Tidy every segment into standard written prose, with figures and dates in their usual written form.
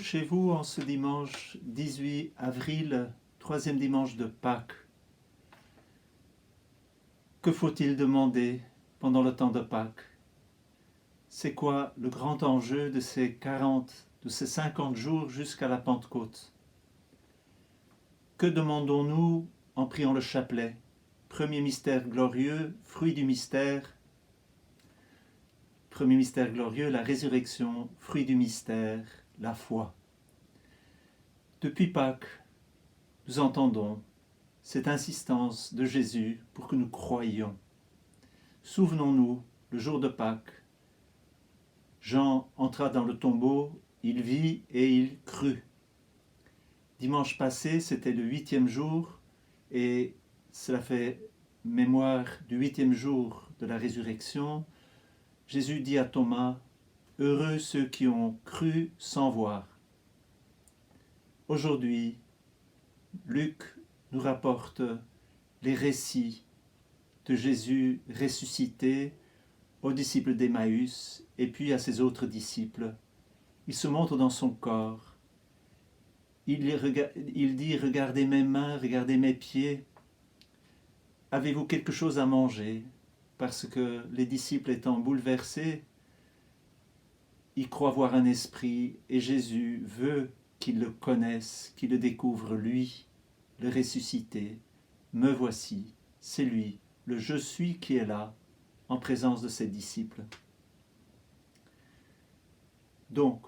chez vous en ce dimanche 18 avril, troisième dimanche de Pâques? Que faut-il demander pendant le temps de Pâques? C'est quoi le grand enjeu de ces 50 jours jusqu'à la Pentecôte? Que demandons-nous en priant le chapelet? Premier mystère glorieux, fruit du mystère. Premier mystère glorieux, la résurrection, fruit du mystère, la foi. Depuis Pâques, nous entendons cette insistance de Jésus pour que nous croyions. Souvenons-nous, le jour de Pâques, Jean entra dans le tombeau, il vit et il crut. Dimanche passé, c'était le 8e jour et cela fait mémoire du 8e jour de la résurrection. Jésus dit à Thomas, « Heureux ceux qui ont cru sans voir ». Aujourd'hui, Luc nous rapporte les récits de Jésus ressuscité aux disciples d'Emmaüs et puis à ses autres disciples. Il se montre dans son corps. Il dit, regardez mes mains, regardez mes pieds. Avez-vous quelque chose à manger? Parce que les disciples étant bouleversés, ils croient voir un esprit et Jésus veut qu'ils le connaissent, qu'ils le découvrent lui, le ressuscité. Me voici, c'est lui, le je suis qui est là, en présence de ses disciples. Donc,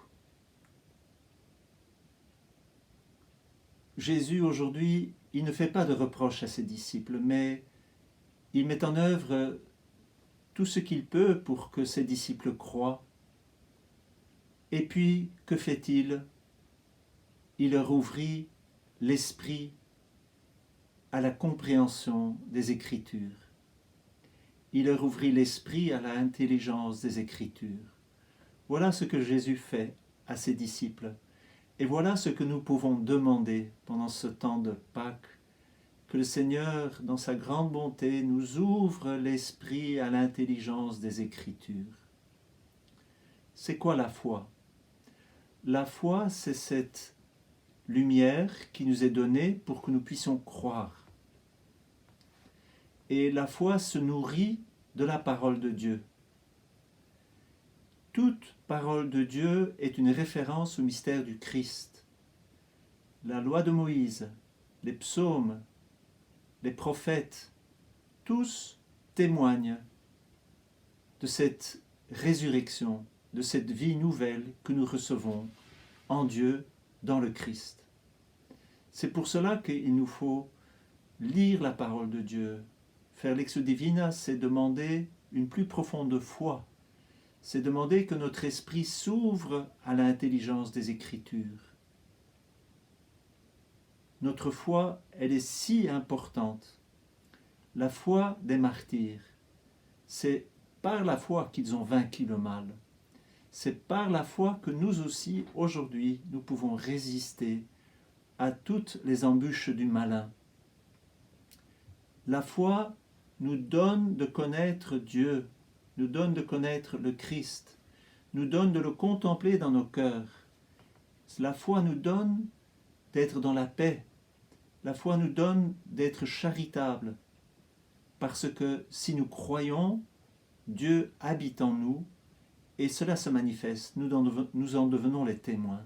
Jésus aujourd'hui, il ne fait pas de reproches à ses disciples, mais il met en œuvre tout ce qu'il peut pour que ses disciples croient. Et puis, que fait-il? Il leur ouvrit l'esprit à la compréhension des Écritures. Il leur ouvrit l'esprit à l'intelligence des Écritures. Voilà ce que Jésus fait à ses disciples. Et voilà ce que nous pouvons demander pendant ce temps de Pâques, que le Seigneur, dans sa grande bonté, nous ouvre l'esprit à l'intelligence des Écritures. C'est quoi la foi? La foi, c'est cette lumière qui nous est donnée pour que nous puissions croire. Et la foi se nourrit de la parole de Dieu. Toute parole de Dieu est une référence au mystère du Christ. La loi de Moïse, les psaumes, les prophètes, tous témoignent de cette résurrection, de cette vie nouvelle que nous recevons en Dieu, dans le Christ. C'est pour cela qu'il nous faut lire la parole de Dieu. Faire l'ex divina, c'est demander une plus profonde foi. C'est demander que notre esprit s'ouvre à l'intelligence des Écritures. Notre foi, elle est si importante. La foi des martyrs, c'est par la foi qu'ils ont vaincu le mal. C'est par la foi que nous aussi, aujourd'hui, nous pouvons résister à toutes les embûches du malin. La foi nous donne de connaître Dieu, nous donne de connaître le Christ, nous donne de le contempler dans nos cœurs. La foi nous donne d'être dans la paix. La foi nous donne d'être charitables. Parce que si nous croyons, Dieu habite en nous et cela se manifeste. Nous en devenons les témoins.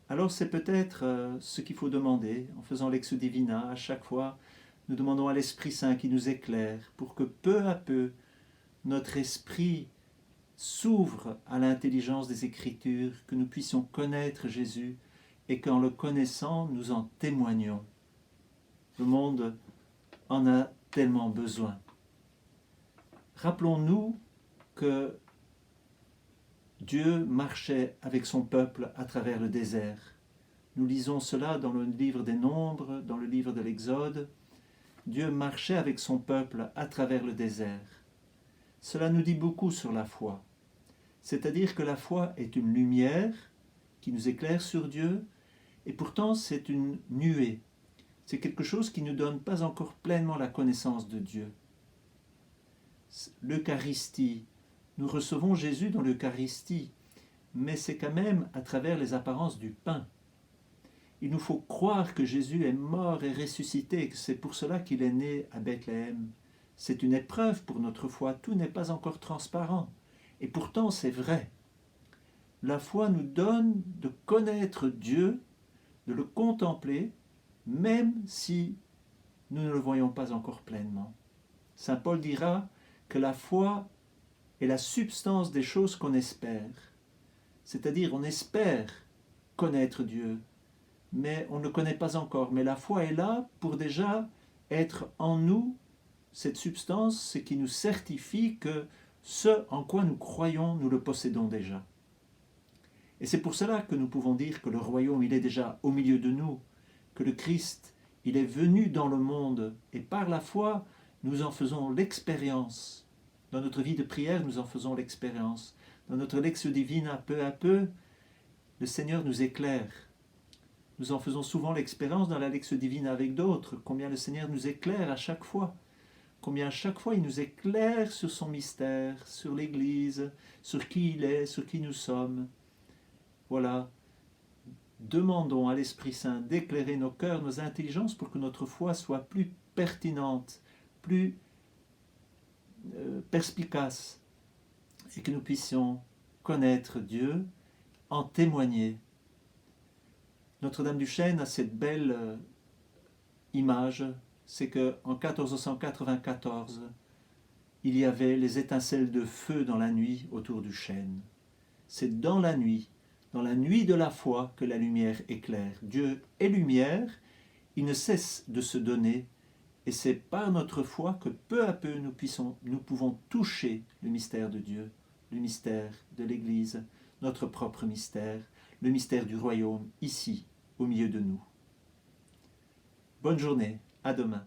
Alors c'est peut-être ce qu'il faut demander en faisant l'ex divina. À chaque fois, nous demandons à l'Esprit Saint qui nous éclaire pour que peu à peu, notre esprit s'ouvre à l'intelligence des Écritures, que nous puissions connaître Jésus et qu'en le connaissant, nous en témoignons. Le monde en a tellement besoin. Rappelons-nous que Dieu marchait avec son peuple à travers le désert. Nous lisons cela dans le livre des Nombres, dans le livre de l'Exode. Dieu marchait avec son peuple à travers le désert. Cela nous dit beaucoup sur la foi. C'est-à-dire que la foi est une lumière qui nous éclaire sur Dieu, et pourtant c'est une nuée. C'est quelque chose qui ne nous donne pas encore pleinement la connaissance de Dieu. L'Eucharistie, nous recevons Jésus dans l'Eucharistie, mais c'est quand même à travers les apparences du pain. Il nous faut croire que Jésus est mort et ressuscité, et que c'est pour cela qu'il est né à Bethléem. C'est une épreuve pour notre foi, tout n'est pas encore transparent. Et pourtant c'est vrai. La foi nous donne de connaître Dieu, de le contempler, même si nous ne le voyons pas encore pleinement. Saint Paul dira que la foi est la substance des choses qu'on espère. C'est-à-dire, on espère connaître Dieu, mais on ne le connaît pas encore. Mais la foi est là pour déjà être en nous, cette substance, ce qui nous certifie que ce en quoi nous croyons, nous le possédons déjà. Et c'est pour cela que nous pouvons dire que le royaume, il est déjà au milieu de nous, que le Christ, il est venu dans le monde, et par la foi, nous en faisons l'expérience. Dans notre vie de prière, nous en faisons l'expérience. Dans notre Lectio Divina, peu à peu, le Seigneur nous éclaire. Nous en faisons souvent l'expérience dans la Lectio Divina avec d'autres, combien le Seigneur nous éclaire à chaque fois. Combien à chaque fois il nous éclaire sur son mystère, sur l'Église, sur qui il est, sur qui nous sommes. Voilà, demandons à l'Esprit Saint d'éclairer nos cœurs, nos intelligences pour que notre foi soit plus pertinente, plus perspicace et que nous puissions connaître Dieu, en témoigner. Notre-Dame du Chêne a cette belle image, c'est qu'en 1494, il y avait les étincelles de feu dans la nuit autour du chêne. C'est dans la nuit de la foi que la lumière éclaire. Dieu est lumière, il ne cesse de se donner, et c'est par notre foi que peu à peu nous pouvons toucher le mystère de Dieu, le mystère de l'Église, notre propre mystère, le mystère du royaume, ici, au milieu de nous. Bonne journée, à demain.